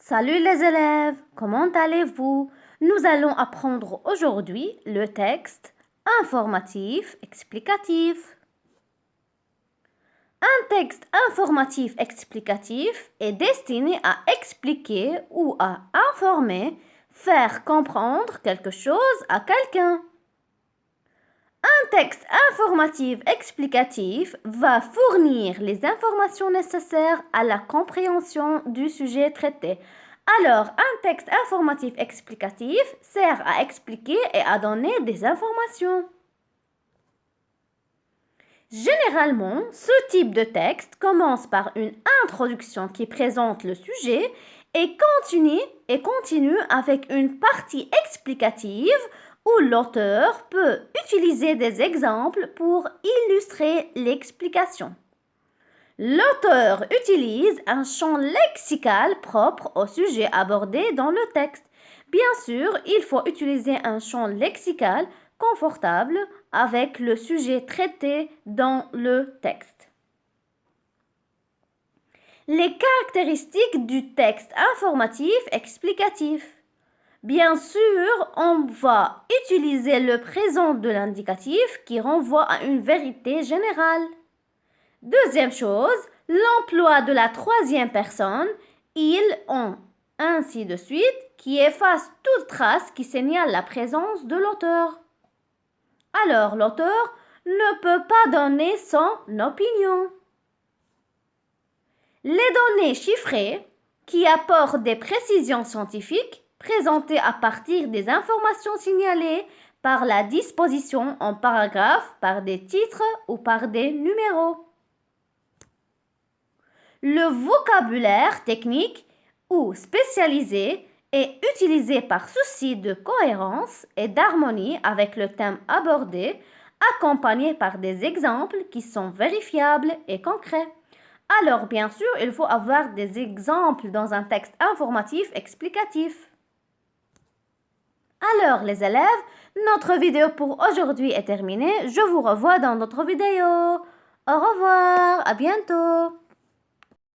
Salut les élèves, comment allez-vous? Nous allons apprendre aujourd'hui le texte informatif explicatif. Un texte informatif explicatif est destiné à expliquer ou à informer, faire comprendre quelque chose à quelqu'un. Un texte informatif explicatif va fournir les informations nécessaires à la compréhension du sujet traité. Alors, un texte informatif explicatif sert à expliquer et à donner des informations. Généralement, ce type de texte commence par une introduction qui présente le sujet et continue avec une partie explicative où l'auteur peut utiliser des exemples pour illustrer l'explication. L'auteur utilise un champ lexical propre au sujet abordé dans le texte. Bien sûr, il faut utiliser un champ lexical confortable avec le sujet traité dans le texte. Les caractéristiques du texte informatif explicatif. Bien sûr, on va utiliser le présent de l'indicatif qui renvoie à une vérité générale. Deuxième chose, l'emploi de la troisième personne, il, on, ainsi de suite, qui efface toute trace qui signale la présence de l'auteur. Alors, l'auteur ne peut pas donner son opinion. Les données chiffrées, qui apportent des précisions scientifiques, présentées à partir des informations signalées par la disposition en paragraphe, par des titres ou par des numéros. Le vocabulaire technique ou spécialisé est utilisé par souci de cohérence et d'harmonie avec le thème abordé, accompagné par des exemples qui sont vérifiables et concrets. Alors, bien sûr, il faut avoir des exemples dans un texte informatif explicatif. Alors, les élèves, notre vidéo pour aujourd'hui est terminée. Je vous revois dans notre vidéo. Au revoir, à bientôt.